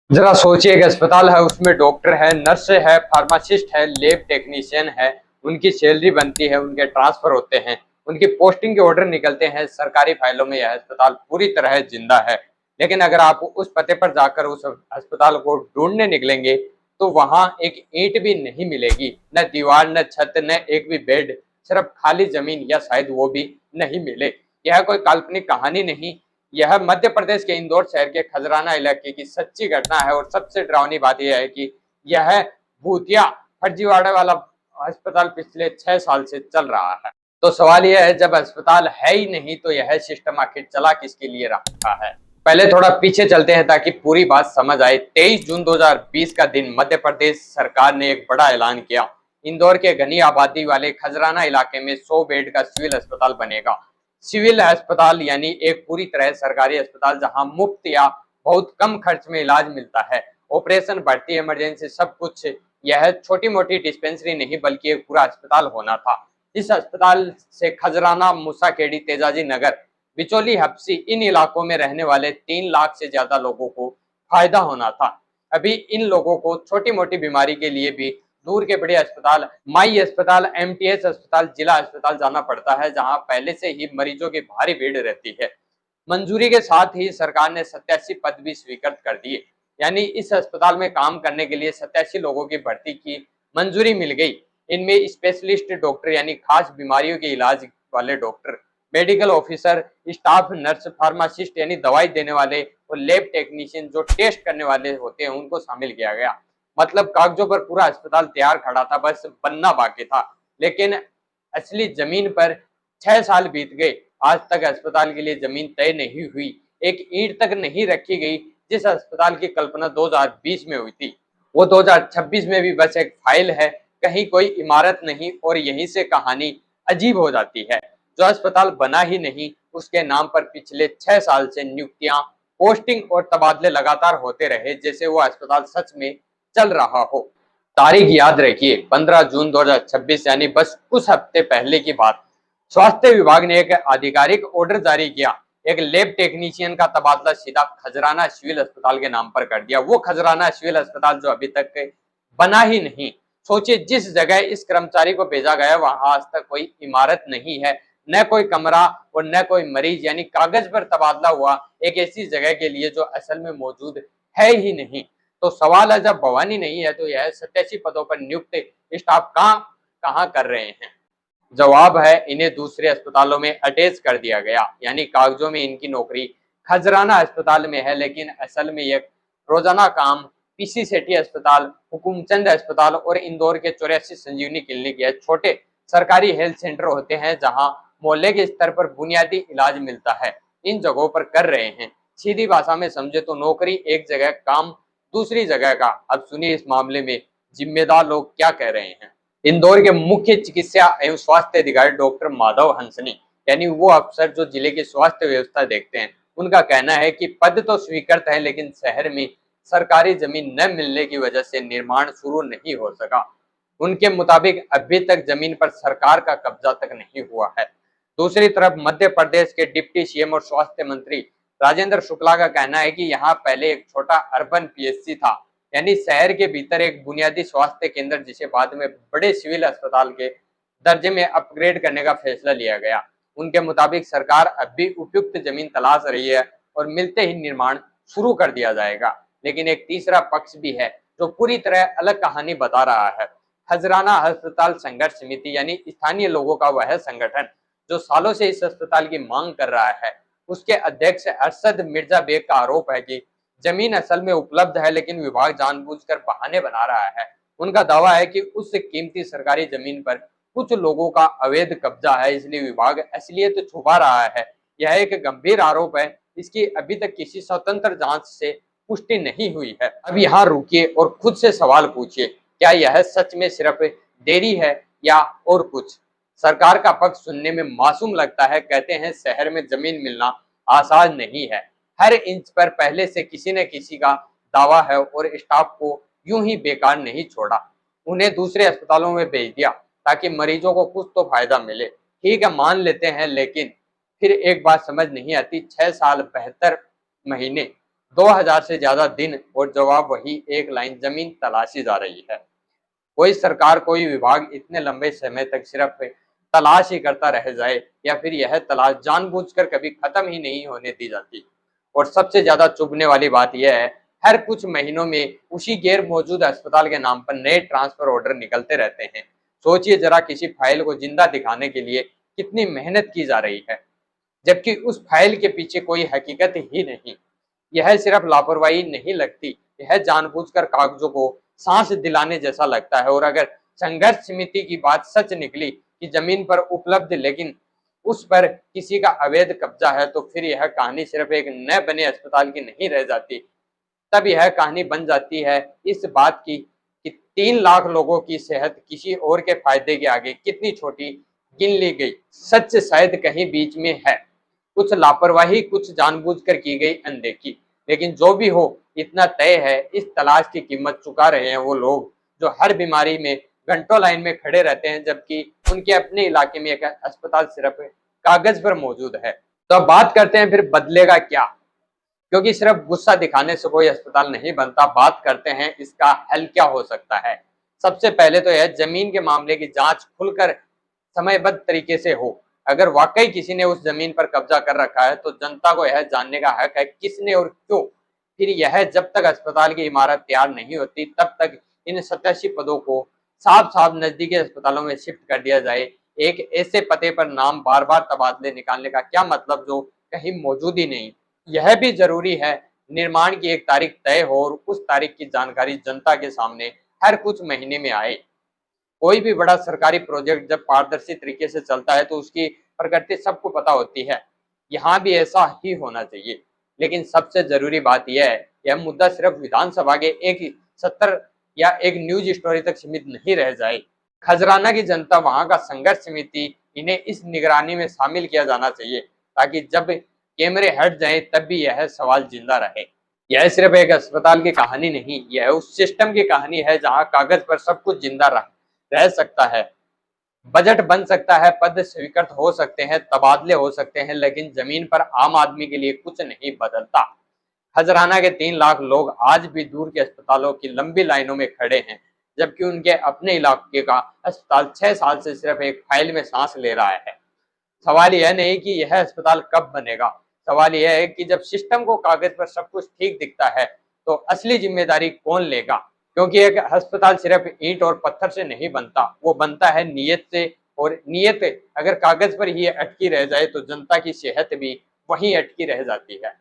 जरा सोचिए एक अस्पताल है, उसमें डॉक्टर है, नर्स है, फार्मासिस्ट है, लैब टेक्नीशियन है। उनकी सैलरी बनती है, उनके ट्रांसफर होते हैं, उनकी पोस्टिंग के ऑर्डर निकलते हैं। सरकारी फाइलों में यह अस्पताल पूरी तरह जिंदा है। लेकिन अगर आप उस पते पर जाकर उस अस्पताल को ढूंढने निकलेंगे तो वहां एक ईंट भी नहीं मिलेगी, न दीवार, न छत, न एक भी बेड। सिर्फ खाली जमीन, या शायद वो भी नहीं मिले। यह कोई काल्पनिक कहानी नहीं, यह मध्य प्रदेश के इंदौर शहर के खजराना इलाके की सच्ची घटना है। और सबसे डरावनी बात यह है कि यह भूतिया फर्जीवाड़े वाला अस्पताल पिछले 6 साल से चल रहा है। तो सवाल यह है, जब अस्पताल है ही नहीं तो यह सिस्टम आखिर चला किसके लिए रखा है। पहले थोड़ा पीछे चलते हैं ताकि पूरी बात समझ आए। 23 जून 2020 का दिन, मध्य प्रदेश सरकार ने एक बड़ा ऐलान किया। इंदौर के घनी आबादी वाले खजराना इलाके में 100 बेड का सिविल अस्पताल बनेगा। सिविल अस्पताल यानी एक पूरी तरह सरकारी अस्पताल, जहां मुफ्त या बहुत कम खर्च में इलाज मिलता है। ऑपरेशन, भर्ती, इमरजेंसी, सब कुछ। यह छोटी मोटी डिस्पेंसरी नहीं बल्कि एक पूरा अस्पताल होना था। इस अस्पताल से खजराना, मूसाखेड़ी, तेजाजी नगर, बिचौली, हप्सी, इन इलाकों में रहने वाले 3 लाख से ज्यादा लोगों को फायदा होना था। अभी इन लोगों को छोटी मोटी बीमारी के लिए भी दूर के बड़े अस्पताल, माई अस्पताल, एमटीएस अस्पताल, जिला अस्पताल जाना पड़ता है, जहां पहले से ही मरीजों की भारी भीड़ रहती है। मंजूरी के साथ ही सरकार ने 87 पद भी स्वीकृत कर दिए। यानी इस अस्पताल में काम करने के लिए 87 लोगों की भर्ती की मंजूरी मिल गई। इनमें स्पेशलिस्ट डॉक्टर यानी खास बीमारियों के इलाज वाले doctor, medical officer, staff nurse, pharmacist यानी दवाई देने वाले, और लैब टेक्नीशियन जो टेस्ट करने वाले होते हैं, उनको शामिल किया गया। मतलब कागजों पर पूरा अस्पताल तैयार खड़ा था, बस बनना बाकी था। लेकिन असली जमीन पर 6 साल बीत गए, आज तक अस्पताल के लिए जमीन तय नहीं हुई, एक ईंट तक नहीं रखी गई। जिस अस्पताल की कल्पना 2020 में हुई थी, वो 2026 में भी बस एक फाइल है, कहीं कोई इमारत नहीं। और यहीं से कहानी अजीब हो जाती है। जो अस्पताल बना ही नहीं, उसके नाम पर पिछले 6 साल से नियुक्तियां, पोस्टिंग और तबादले लगातार होते रहे, जैसे वो अस्पताल सच में चल रहा हो। तारीख याद रखिए, 15 जून 2026, यानी बस कुछ हफ्ते पहले की बात। स्वास्थ्य विभाग ने एक आधिकारिक ऑर्डर जारी किया। एक लैब टेक्नीशियन का तबादला सीधा खजराना सिविल अस्पताल के नाम पर कर दिया। वो खजराना सिविल अस्पताल जो अभी तक बना ही नहीं। सोचिए, जिस जगह इस कर्मचारी को भेजा गया वहां आज तक कोई इमारत नहीं है, न कोई कमरा और न कोई मरीज। यानी कागज पर तबादला हुआ एक ऐसी जगह के लिए जो असल में मौजूद है ही नहीं। तो सवाल है, जब भवानी नहीं है तो यह 87 पदों पर नियुक्त स्टाफ कहां कहां कर रहे हैं। जवाब है, इन्हें दूसरे अस्पतालों में अटैच कर दिया गया। यानी कागजों में इनकी नौकरी खजराना अस्पताल में है, लेकिन असल में यह रोजाना काम पीसी सेठी अस्पताल, हुकुमचंद अस्पताल और इंदौर के 84 संजीवनी क्लिनिक या छोटे सरकारी हेल्थ सेंटर होते हैं, जहां मोहल्ले के स्तर पर बुनियादी इलाज मिलता है, इन जगहों पर कर रहे हैं। सीधी भाषा में समझे तो नौकरी एक जगह, काम दूसरी जगह का। अब सुनिए इस मामले में जिम्मेदार लोग क्या कह रहे हैं। इंदौर के मुख्य चिकित्सा एवं स्वास्थ्य अधिकारी डॉक्टर माधव हंसनी, यानी वो अफसर जो जिले की स्वास्थ्य व्यवस्था देखते हैं, उनका कहना है कि पद तो स्वीकृत है, लेकिन शहर में सरकारी जमीन न मिलने की वजह से निर्माण शुरू नहीं हो सका। उनके मुताबिक अभी तक जमीन पर सरकार का कब्जा तक नहीं हुआ है। दूसरी तरफ मध्य प्रदेश के डिप्टी सीएम और स्वास्थ्य मंत्री राजेंद्र शुक्ला का कहना है कि यहाँ पहले एक छोटा अर्बन पीएचसी था, यानी शहर के भीतर एक बुनियादी स्वास्थ्य केंद्र, जिसे बाद में बड़े सिविल अस्पताल के दर्जे में अपग्रेड करने का फैसला लिया गया। उनके मुताबिक सरकार अब भी उपयुक्त जमीन तलाश रही है और मिलते ही निर्माण शुरू कर दिया जाएगा। लेकिन एक तीसरा पक्ष भी है जो पूरी तरह अलग कहानी बता रहा है। खजराना अस्पताल संघर्ष समिति, यानी स्थानीय लोगों का वह संगठन जो सालों से इस अस्पताल की मांग कर रहा है, उसके अध्यक्ष अरशद मिर्जा बेग का आरोप है कि जमीन असल में उपलब्ध है, लेकिन विभाग जानबूझकर बहाने बना रहा है। उनका दावा है कि उस कीमती सरकारी जमीन पर कुछ लोगों का अवैध कब्जा है, इसलिए विभाग असलियत छुपा रहा है। यह एक गंभीर आरोप है, इसकी अभी तक किसी स्वतंत्र जांच से पुष्टि नहीं हुई है। अब यहाँ रुकिए और खुद से सवाल पूछिए, क्या यह सच में सिर्फ देरी है या और कुछ। सरकार का पक्ष सुनने में मासूम लगता है। कहते हैं शहर में जमीन मिलना आसान नहीं है, हर इंच पर पहले से किसी न किसी का दावा है, और स्टाफ को यूं ही बेकार नहीं छोड़ा, उन्हें दूसरे अस्पतालों में भेज दिया ताकि मरीजों को कुछ तो फायदा मिले। ठीक है, मान लेते हैं, लेकिन फिर एक बात समझ नहीं आती, 6 साल 72 महीने 2000 से ज्यादा दिन और जवाब वही एक लाइन, जमीन तलाशी जा रही है। कोई सरकार, कोई विभाग इतने लंबे समय तक सिर्फ तलाश ही करता रह जाए, या फिर यह तलाश जानबूझकर कभी खत्म ही नहीं होने दी जाती। और सबसे ज्यादा चुभने वाली बात यह है, हर कुछ महीनों में उसी गैर मौजूद अस्पताल के नाम पर नए ट्रांसफर ऑर्डर निकलते रहते हैं। सोचिए जरा, किसी फाइल को जिंदा दिखाने के लिए कितनी मेहनत की जा रही है, जबकि उस फाइल के पीछे कोई हकीकत ही नहीं। यह सिर्फ लापरवाही नहीं लगती, यह जानबूझकर कागजों को सांस दिलाने जैसा लगता है। और अगर संघर्ष समिति की बात सच निकली कि जमीन पर उपलब्ध लेकिन उस पर किसी का अवैध कब्जा है, तो फिर यह कहानी सिर्फ एक नए बने अस्पताल की नहीं रह जाती। तब यह कहानी बन जाती है इस बात की कि 3 लाख लोगों की सेहत किसी और के फायदे के आगे कितनी छोटी गिन ली गई। सच शायद कहीं बीच में है, कुछ लापरवाही, कुछ जानबूझकर की गई अनदेखी। लेकिन जो भी हो, इतना तय है, इस तलाश की कीमत चुका रहे हैं वो लोग जो हर बीमारी में घंटों लाइन में खड़े रहते हैं, जबकि उनके अपने इलाके में एक अस्पताल सिर्फ कागज पर मौजूद है। तो अब बात करते हैं फिर बदलेगा क्या, क्योंकि सिर्फ गुस्सा दिखाने से कोई अस्पताल नहीं बनता। बात करते हैं इसका हल क्या हो सकता है। सबसे पहले तो यह जमीन के मामले की जांच खुलकर समयबद्ध तरीके से हो। अगर वाकई किसी ने उस जमीन पर कब्जा कर रखा है तो जनता को यह जानने का हक है किसने और क्यों। फिर यह जब तक अस्पताल की इमारत तैयार नहीं होती तब तक इन 87 पदों को साफ साफ नजदीकी अस्पतालों में शिफ्ट कर दिया जाए। एक ऐसे पते पर नाम बार बार तबादले निकालने का क्या मतलब जो कहीं मौजूद ही नहीं। यह भी जरूरी है निर्माण की एक तारीख तय हो और उस तारीख की जानकारी जनता के सामने हर कुछ महीने में आए। कोई भी बड़ा सरकारी प्रोजेक्ट जब पारदर्शी तरीके से चलता है तो उसकी प्रगति सबको पता होती है। यहाँ भी ऐसा ही होना चाहिए। लेकिन सबसे जरूरी बात यह है, यह मुद्दा सिर्फ विधानसभा के एक सत्र या एक न्यूज स्टोरी तक सीमित नहीं रह जाए। खजराना की जनता, वहां का संघर्ष समिति, इन्हें इस निगरानी में शामिल किया जाना चाहिए, ताकि जब कैमरे हट जाएं तब भी यह सवाल जिंदा रहे। यह सिर्फ एक अस्पताल की कहानी नहीं, यह उस सिस्टम की कहानी है जहां कागज पर सब कुछ जिंदा रह सकता है, बजट बन सकता है, पद स्वीकृत हो सकते हैं, तबादले हो सकते हैं, लेकिन जमीन पर आम आदमी के लिए कुछ नहीं बदलता। खजराना के 3 लाख लोग आज भी दूर के अस्पतालों की लंबी लाइनों में खड़े हैं, जबकि उनके अपने इलाके का अस्पताल 6 साल से सिर्फ एक फाइल में सांस ले रहा है। सवाल यह नहीं कि यह अस्पताल कब बनेगा, सवाल यह है कि जब सिस्टम को कागज पर सब कुछ ठीक दिखता है तो असली जिम्मेदारी कौन लेगा। क्योंकि एक अस्पताल सिर्फ ईंट और पत्थर से नहीं बनता, वो बनता है नीयत से। और नीयत अगर कागज पर ही अटकी रह जाए तो जनता की सेहत भी वहीं अटकी रह जाती है।